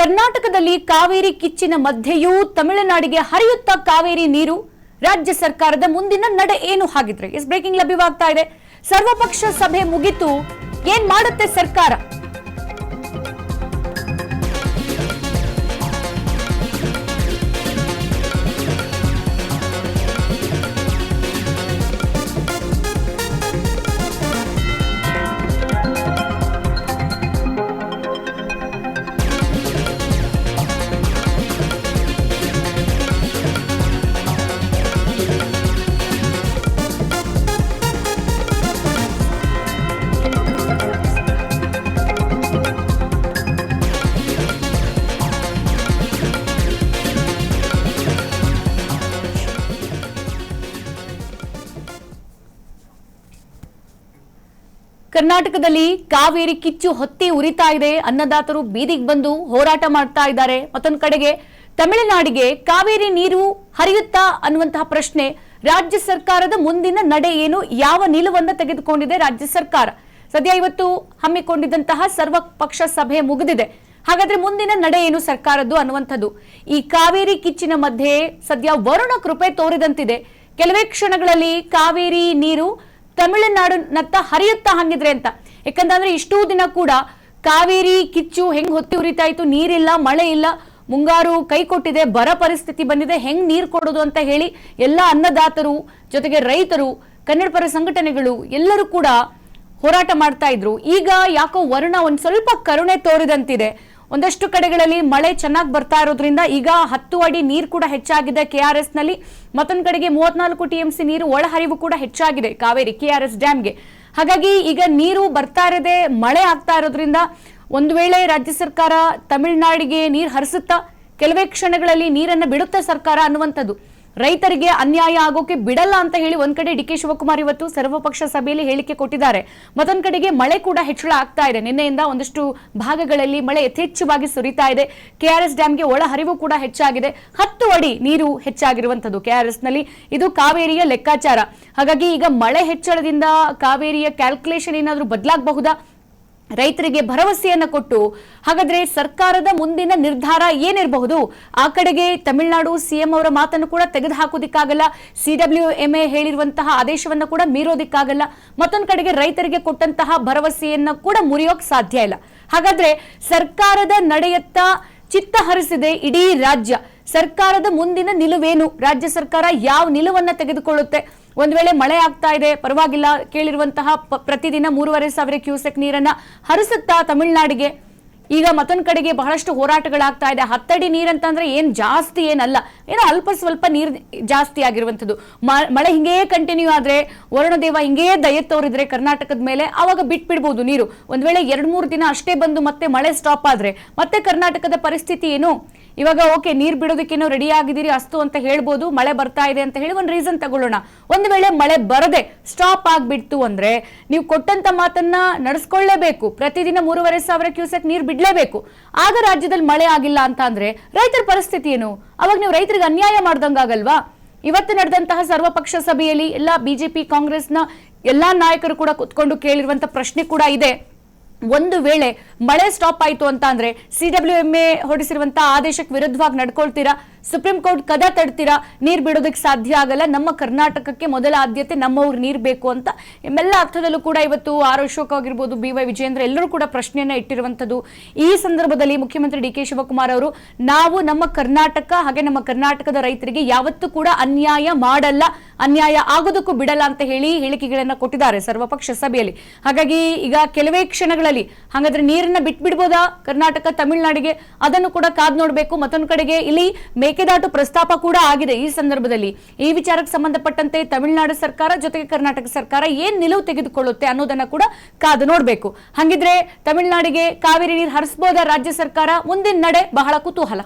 ಕರ್ನಾಟಕದಲ್ಲಿ ಕಾವೇರಿ ಕಿಚ್ಚಿನ ಮಧ್ಯೆಯೂ ತಮಿಳುನಾಡಿಗೆ ಹರಿಯುತ್ತಾ ಕಾವೇರಿ ನೀರು. ರಾಜ್ಯ ಸರ್ಕಾರದ ಮುಂದಿನ ನಡೆ ಏನು ಹಾಗಿದ್ರೆ? ಇಸ್ ಬ್ರೇಕಿಂಗ್ ಲಭ್ಯವಾಗ್ತಾ ಇದೆ. ಸರ್ವಪಕ್ಷ ಸಭೆ ಮುಗಿತು, ಏನ್ ಮಾಡುತ್ತೆ ಸರ್ಕಾರ? ಕರ್ನಾಟಕದಲ್ಲಿ ಕಾವೇರಿ ಕಿಚ್ಚು ಹೊತ್ತಿ ಉರಿತಾ ಇದೆ. ಅನ್ನದಾತರು ಬೀದಿಗೆ ಬಂದು ಹೋರಾಟ ಮಾಡ್ತಾ ಇದ್ದಾರೆ. ಮತ್ತೊಂದು ಕಡೆಗೆ ತಮಿಳುನಾಡಿಗೆ ಕಾವೇರಿ ನೀರು ಹರಿಯುತ್ತಾ ಅನ್ನುವಂತಹ ಪ್ರಶ್ನೆ. ರಾಜ್ಯ ಸರ್ಕಾರದ ಮುಂದಿನ ನಡೆ ಏನು? ಯಾವ ನಿಲುವನ್ನ ತೆಗೆದುಕೊಂಡಿದೆ ರಾಜ್ಯ ಸರ್ಕಾರ? ಸದ್ಯ ಇವತ್ತು ಹಮ್ಮಿಕೊಂಡಿದ್ದಂತಹ ಸರ್ವಪಕ್ಷ ಸಭೆ ಮುಗಿದಿದೆ. ಹಾಗಾದ್ರೆ ಮುಂದಿನ ನಡೆ ಏನು ಸರ್ಕಾರದ್ದು ಅನ್ನುವಂಥದ್ದು. ಈ ಕಾವೇರಿ ಕಿಚ್ಚಿನ ಮಧ್ಯೆ ಸದ್ಯ ವರುಣ ಕೃಪೆ ತೋರಿದಂತಿದೆ. ಕೆಲವೇ ಕ್ಷಣಗಳಲ್ಲಿ ಕಾವೇರಿ ನೀರು ತಮಿಳುನಾಡಿನತ್ತ ಹರಿಯುತ್ತಾ ಹಂಗಿದ್ರೆ ಅಂತ. ಯಾಕಂತಂದ್ರೆ ಇಷ್ಟೂ ದಿನ ಕೂಡ ಕಾವೇರಿ ಕಿಚ್ಚು ಹೆಂಗ್ ಹೊತ್ತಿ ಉರಿತಾ ಇತ್ತು, ನೀರಿಲ್ಲ, ಮಳೆ ಇಲ್ಲ, ಮುಂಗಾರು ಕೈ ಕೊಟ್ಟಿದೆ, ಬರ ಪರಿಸ್ಥಿತಿ ಬಂದಿದೆ, ಹೆಂಗ್ ನೀರು ಕೊಡೋದು ಅಂತ ಹೇಳಿ ಎಲ್ಲ ಅನ್ನದಾತರು ಜೊತೆಗೆ ರೈತರು, ಕನ್ನಡ ಪರ ಸಂಘಟನೆಗಳು ಎಲ್ಲರೂ ಕೂಡ ಹೋರಾಟ ಮಾಡ್ತಾ ಇದ್ರು. ಈಗ ಯಾಕೋ ವರುಣ ಒಂದ್ ಸ್ವಲ್ಪ ಕರುಣೆ ತೋರಿದಂತಿದೆ. ಒಂದಷ್ಟು ಕಡೆಗಳಲ್ಲಿ ಮಳೆ ಚೆನ್ನಾಗಿ ಬರ್ತಾ ಇರೋದ್ರಿಂದ ಈಗ 10 ಅಡಿ ನೀರು ಕೂಡ ಹೆಚ್ಚಾಗಿದೆ KRS ನಲ್ಲಿ. ಮತ್ತೊಂದು ಕಡೆಗೆ 34 TMC ನೀರು ಒಳಹರಿವು ಕೂಡ ಹೆಚ್ಚಾಗಿದೆ ಕಾವೇರಿ KRS ಡ್ಯಾಮ್ಗೆ. ಹಾಗಾಗಿ ಈಗ ನೀರು ಬರ್ತಾ ಇರೋದೇ, ಮಳೆ ಆಗ್ತಾ ಇರೋದ್ರಿಂದ ಒಂದು ವೇಳೆ ರಾಜ್ಯ ಸರ್ಕಾರ ತಮಿಳುನಾಡಿಗೆ ನೀರು ಹರಿಸುತ್ತಾ, ಕೆಲವೇ ಕ್ಷಣಗಳಲ್ಲಿ ನೀರನ್ನ ಬಿಡುತ್ತೆ ಸರ್ಕಾರ ಅನ್ನುವಂಥದ್ದು. ರೈತರಿಗೆ ಅನ್ಯಾಯ ಆಗೋಕೆ ಬಿಡಲ್ಲ ಅಂತ ಹೇಳಿ ಒಂದ್ ಕಡೆ DK ಶಿವಕುಮಾರ್ ಇವತ್ತು ಸರ್ವಪಕ್ಷ ಸಭೆಯಲ್ಲಿ ಹೇಳಿಕೆ ಕೊಟ್ಟಿದ್ದಾರೆ. ಮತ್ತೊಂದ್ ಕಡೆಗೆ ಮಳೆ ಕೂಡ ಹೆಚ್ಚಳ ಆಗ್ತಾ ಇದೆ. ನಿನ್ನೆಯಿಂದ ಒಂದಷ್ಟು ಭಾಗಗಳಲ್ಲಿ ಮಳೆ ಯಥೇಚ್ಛವಾಗಿ ಸುರಿತಾ ಇದೆ. KRS ಡ್ಯಾಮ್ಗೆ ಒಳಹರಿವು ಕೂಡ ಹೆಚ್ಚಾಗಿದೆ. 10 ಅಡಿ ನೀರು ಹೆಚ್ಚಾಗಿರುವಂತದ್ದು KRS ನಲ್ಲಿ. ಇದು ಕಾವೇರಿಯ ಲೆಕ್ಕಾಚಾರ. ಹಾಗಾಗಿ ಈಗ ಮಳೆ ಹೆಚ್ಚಳದಿಂದ ಕಾವೇರಿಯ ಕ್ಯಾಲ್ಕುಲೇಷನ್ ಏನಾದ್ರೂ ಬದಲಾಗಬಹುದಾ? ರೈತರಿಗೆ ಭರವಸೆಯನ್ನ ಕೊಟ್ಟು ಹಾಗಾದ್ರೆ ಸರ್ಕಾರದ ಮುಂದಿನ ನಿರ್ಧಾರ ಏನಿರಬಹುದು? ಆ ಕಡೆಗೆ ತಮಿಳುನಾಡು CM ಅವರ ಮಾತನ್ನು ಕೂಡ ತೆಗೆದುಹಾಕೋದಿಕ್ಕಾಗಲ್ಲ. CWMA ಹೇಳಿರುವಂತಹ ಆದೇಶವನ್ನ ಕೂಡ ಮೀರೋದಿಕ್ಕಾಗಲ್ಲ. ಮತ್ತೊಂದು ಕಡೆಗೆ ರೈತರಿಗೆ ಕೊಟ್ಟಂತಹ ಭರವಸೆಯನ್ನ ಕೂಡ ಮುರಿಯೋಕ್ ಸಾಧ್ಯ ಇಲ್ಲ. ಹಾಗಾದ್ರೆ ಸರ್ಕಾರದ ನಡೆಯತ್ತ ಚಿತ್ತ ಹರಿಸಿದೆ ಇಡೀ ರಾಜ್ಯ. ಸರ್ಕಾರದ ಮುಂದಿನ ನಿಲುವೇನು? ರಾಜ್ಯ ಸರ್ಕಾರ ಯಾವ ನಿಲುವನ್ನ ತೆಗೆದುಕೊಳ್ಳುತ್ತೆ? ಒಂದ್ ವೇಳೆ ಮಳೆ ಆಗ್ತಾ ಇದೆ, ಪರವಾಗಿಲ್ಲ, ಕೇಳಿರುವಂತಹ ಪ್ರತಿದಿನ 3,500 ಕ್ಯೂಸೆಕ್ ನೀರನ್ನ ಹರಿಸುತ್ತಾ ತಮಿಳುನಾಡಿಗೆ. ಈಗ ಮತ್ತೊಂದ್ ಕಡೆಗೆ ಬಹಳಷ್ಟು ಹೋರಾಟಗಳಾಗ್ತಾ ಇದೆ. 10 ಅಡಿ ನೀರಂತಂದ್ರೆ ಏನ್ ಜಾಸ್ತಿ ಏನಲ್ಲ, ಏನೋ ಅಲ್ಪ ಸ್ವಲ್ಪ ನೀರು ಜಾಸ್ತಿ ಆಗಿರುವಂತದ್ದು. ಮಳೆ ಹಿಂಗೇ ಕಂಟಿನ್ಯೂ ಆದ್ರೆ, ವರುಣದೇವ ಹಿಂಗೇ ದಯೆ ತೋರಿದ್ರೆ ಕರ್ನಾಟಕದ ಮೇಲೆ, ಅವಾಗ ಬಿಟ್ಬಿಡ್ಬೋದು ನೀರು. ಒಂದ್ ವೇಳೆ 2-3 ದಿನ ಅಷ್ಟೇ ಬಂದು ಮತ್ತೆ ಮಳೆ ಸ್ಟಾಪ್ ಆದ್ರೆ ಮತ್ತೆ ಕರ್ನಾಟಕದ ಪರಿಸ್ಥಿತಿ ಏನು? ಇವಾಗ ಓಕೆ, ನೀರ್ ಬಿಡೋದಕ್ಕೇನೋ ರೆಡಿ ಆಗಿದ್ದೀರಿ ಅಸ್ತು ಅಂತ ಹೇಳ್ಬೋದು, ಮಳೆ ಬರ್ತಾ ಇದೆ ಅಂತ ಹೇಳಿ ಒಂದು ರೀಸನ್ ತಗೊಳ್ಳೋಣ. ಒಂದು ವೇಳೆ ಮಳೆ ಬರದೆ ಸ್ಟಾಪ್ ಆಗ್ಬಿಡ್ತು ಅಂದ್ರೆ ನೀವು ಕೊಟ್ಟಂತ ಮಾತನ್ನ ನಡೆಸ್ಕೊಳ್ಳೇಬೇಕು. ಪ್ರತಿದಿನ 3,500 ಕ್ಯೂಸೆಕ್ ನೀರ್ ಬಿಡ್ಲೇಬೇಕು. ಆಗ ರಾಜ್ಯದಲ್ಲಿ ಮಳೆ ಆಗಿಲ್ಲ ಅಂತ ಅಂದ್ರೆ ರೈತರ ಪರಿಸ್ಥಿತಿ ಏನು? ಅವಾಗ ನೀವು ರೈತರಿಗೆ ಅನ್ಯಾಯ ಮಾಡ್ದಂಗಾಗಲ್ವಾ? ಇವತ್ತು ನಡೆದಂತಹ ಸರ್ವಪಕ್ಷ ಸಭೆಯಲ್ಲಿ ಎಲ್ಲ BJP ಕಾಂಗ್ರೆಸ್ನ ಎಲ್ಲಾ ನಾಯಕರು ಕೂಡ ಕುತ್ಕೊಂಡು ಕೇಳಿರುವಂತ ಪ್ರಶ್ನೆ ಕೂಡ ಇದೆ. ಒಂದು ವೇಳೆ ಮಳೆ ಸ್ಟಾಪ್ ಆಯ್ತು ಅಂತ ಅಂದ್ರೆ CWMA ಹೊರಡಿಸಿರುವಂತಹ ಆದೇಶಕ್ಕೆ ವಿರುದ್ಧವಾಗಿ ನಡ್ಕೊಳ್ತೀರಾ? ಸುಪ್ರೀಂ ಕೋರ್ಟ್ ಕದ ತಡ್ತೀರಾ? ನೀರ್ ಬಿಡೋದಕ್ಕೆ ಸಾಧ್ಯ ಆಗಲ್ಲ, ನಮ್ಮ ಕರ್ನಾಟಕಕ್ಕೆ ಮೊದಲ ಆದ್ಯತೆ ನಮ್ಮವ್ರು ನೀರ್ ಬೇಕು ಅಂತ ಎಲ್ಲ ಅರ್ಥದಲ್ಲೂ ಕೂಡ ಇವತ್ತು ಆರ್ ಅಶೋಕ್ ಆಗಿರ್ಬೋದು, BY ವಿಜಯೇಂದ್ರ ಎಲ್ಲರೂ ಕೂಡ ಪ್ರಶ್ನೆಯನ್ನ ಇಟ್ಟಿರುವಂತದ್ದು. ಈ ಸಂದರ್ಭದಲ್ಲಿ ಮುಖ್ಯಮಂತ್ರಿ DK ಶಿವಕುಮಾರ್ ಅವರು, ನಾವು ನಮ್ಮ ಕರ್ನಾಟಕ ಹಾಗೆ ನಮ್ಮ ಕರ್ನಾಟಕದ ರೈತರಿಗೆ ಯಾವತ್ತೂ ಕೂಡ ಅನ್ಯಾಯ ಮಾಡಲ್ಲ, ಅನ್ಯಾಯ ಆಗೋದಕ್ಕೂ ಬಿಡಲ್ಲ ಅಂತ ಹೇಳಿ ಹೇಳಿಕೆಗಳನ್ನ ಕೊಟ್ಟಿದ್ದಾರೆ ಸರ್ವಪಕ್ಷ ಸಭೆಯಲ್ಲಿ. ಹಾಗಾಗಿ ಈಗ ಕೆಲವೇ ಕ್ಷಣಗಳಲ್ಲಿ ಹಾಗಾದ್ರೆ ನೀರನ್ನ ಬಿಟ್ಬಿಡ್ಬೋದಾ ಕರ್ನಾಟಕ ತಮಿಳುನಾಡಿಗೆ? ಅದನ್ನು ಕೂಡ ಕಾದ್ ನೋಡ್ಬೇಕು. ಮತ್ತೊಂದು ಕಡೆಗೆ ಇಲ್ಲಿ ಮೇಕೆದಾಟು ಪ್ರಸ್ತಾಪ ಕೂಡ ಆಗಿದೆ. ಈ ಸಂದರ್ಭದಲ್ಲಿ ಈ ವಿಚಾರಕ್ಕೆ ಸಂಬಂಧಪಟ್ಟಂತೆ ತಮಿಳುನಾಡು ಸರ್ಕಾರ ಜೊತೆಗೆ ಕರ್ನಾಟಕ ಸರ್ಕಾರ ಏನ್ ನಿಲುವು ತೆಗೆದುಕೊಳ್ಳುತ್ತೆ ಅನ್ನೋದನ್ನ ಕೂಡ ಕಾದು ನೋಡ್ಬೇಕು. ಹಂಗಿದ್ರೆ ತಮಿಳುನಾಡಿಗೆ ಕಾವೇರಿ ನೀರು ಹರಿಸಬಹುದಾ ರಾಜ್ಯ ಸರ್ಕಾರ? ಮುಂದಿನ ನಡೆ ಬಹಳ ಕುತೂಹಲ.